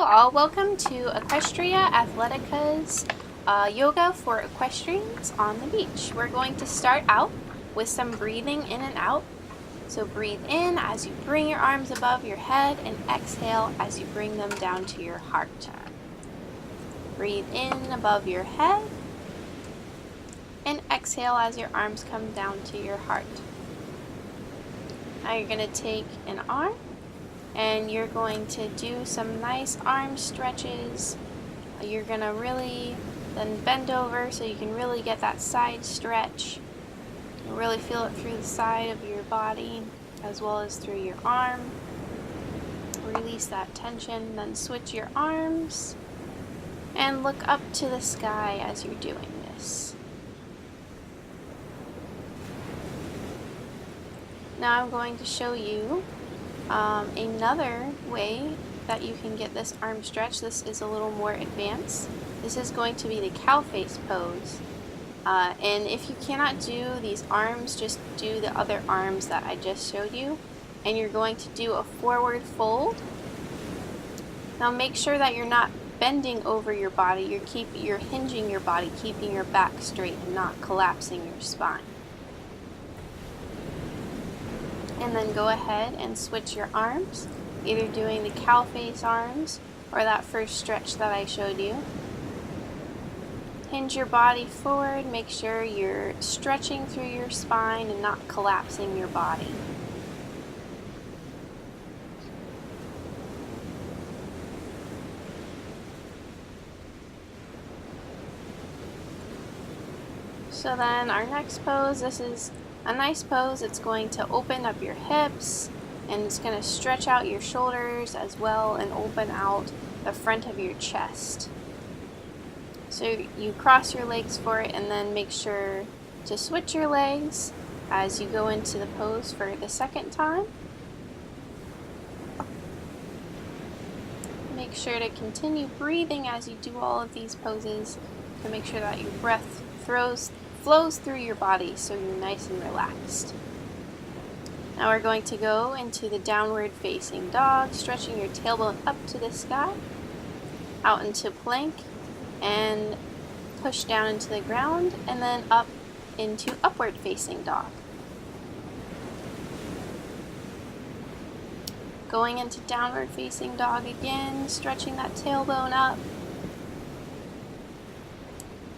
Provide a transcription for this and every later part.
all, welcome to Equestria Athletica's yoga for equestrians on the beach. We're going to start out with some breathing in and out. So breathe in as you bring your arms above your head and exhale as you bring them down to your heart. Breathe in above your head and exhale as your arms come down to your heart. Now you're going to take an arm and you're going to do some nice arm stretches. You're going to really then bend over so you can really get that side stretch. You really feel it through the side of your body as well as through your arm. Release that tension, then switch your arms and look up to the sky as you're doing this. Now I'm going to show you another way that you can get this arm stretch. This is a little more advanced. This is going to be the cow face pose. And if you cannot do these arms, just do the other arms that I just showed you. And you're going to do a forward fold. Now make sure that you're not bending over your body. You're hinging your body, keeping your back straight and not collapsing your spine. And then go ahead and switch your arms, either doing the cow face arms or that first stretch that I showed you. Hinge your body forward, make sure you're stretching through your spine and not collapsing your body. So then our next pose, this is a nice pose. It's going to open up your hips and it's going to stretch out your shoulders as well and open out the front of your chest. So you cross your legs for it and then make sure to switch your legs as you go into the pose for the second time. Make sure to continue breathing as you do all of these poses to make sure that your breath flows through your body so you're nice and relaxed. Now we're going to go into the downward facing dog, stretching your tailbone up to the sky, out into plank, and push down into the ground, and then up into upward facing dog. Going into downward facing dog again, stretching that tailbone up.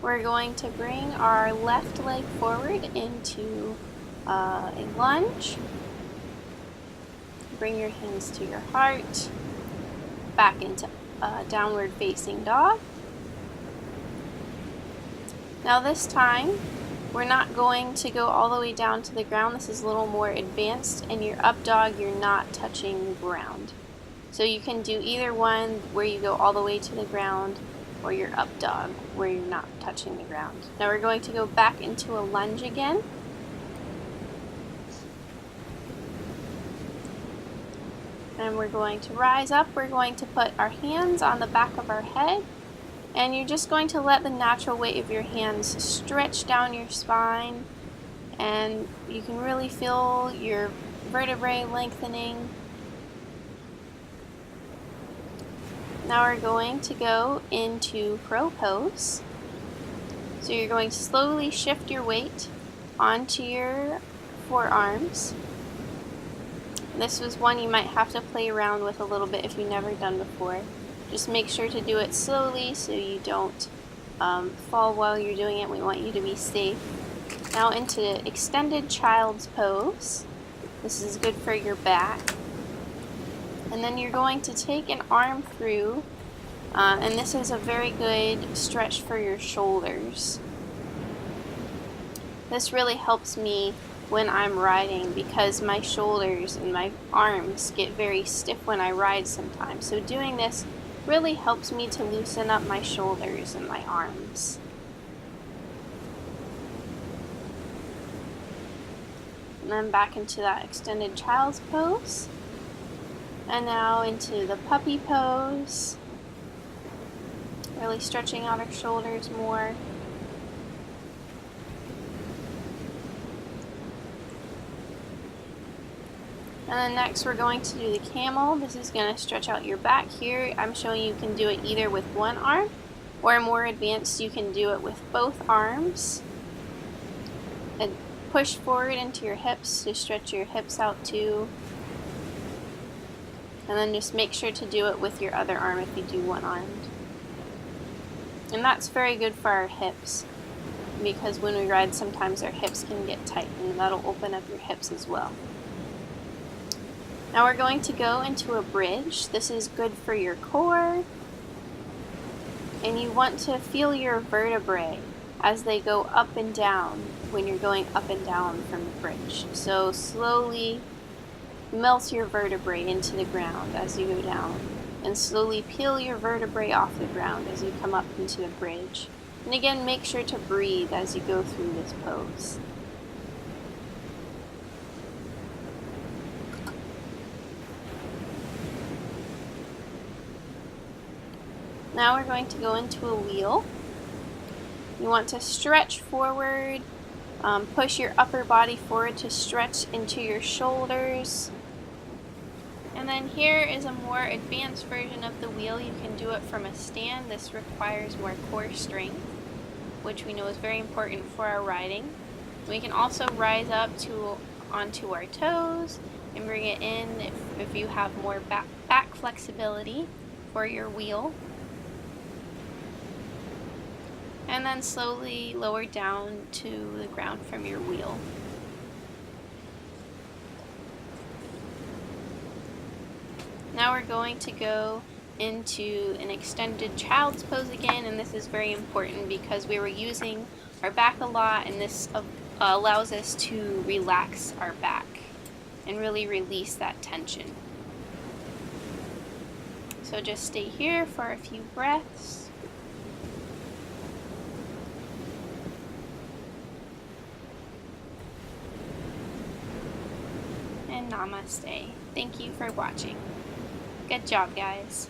We're going to bring our left leg forward into a lunge. Bring your hands to your heart. Back into downward facing dog. Now this time, we're not going to go all the way down to the ground. This is a little more advanced. In your up dog, you're not touching the ground. So you can do either one where you go all the way to the ground, or your up dog where you're not touching the ground. Now we're going to go back into a lunge again. And we're going to rise up. We're going to put our hands on the back of our head, and you're just going to let the natural weight of your hands stretch down your spine, and you can really feel your vertebrae lengthening. Now we're going to go into crow pose. So you're going to slowly shift your weight onto your forearms. This was one you might have to play around with a little bit if you've never done before. Just make sure to do it slowly so you don't fall while you're doing it. We want you to be safe. Now into extended child's pose. This is good for your back. And then you're going to take an arm through, and this is a very good stretch for your shoulders. This really helps me when I'm riding because my shoulders and my arms get very stiff when I ride sometimes. So doing this really helps me to loosen up my shoulders and my arms. And then back into that extended child's pose. And now into the puppy pose, really stretching out our shoulders more. And then next we're going to do the camel. This is going to stretch out your back here. I'm showing you can do it either with one arm, or more advanced you can do it with both arms. And push forward into your hips to stretch your hips out too. And then just make sure to do it with your other arm if you do one-armed. And that's very good for our hips, because when we ride sometimes our hips can get tight, and that'll open up your hips as well. Now we're going to go into a bridge. This is good for your core, and you want to feel your vertebrae as they go up and down when you're going up and down from the bridge. So slowly melt your vertebrae into the ground as you go down, and slowly peel your vertebrae off the ground as you come up into the bridge. And again, make sure to breathe as you go through this pose. Now we're going to go into a wheel. You want to stretch forward, push your upper body forward to stretch into your shoulders. And then here is a more advanced version of the wheel. You can do it from a stand. This requires more core strength, which we know is very important for our riding. We can also rise up onto our toes and bring it in if you have more back flexibility for your wheel. And then slowly lower down to the ground from your wheel. Now we're going to go into an extended child's pose again, and this is very important because we were using our back a lot, and this allows us to relax our back and really release that tension. So just stay here for a few breaths. And namaste. Thank you for watching. Good job, guys.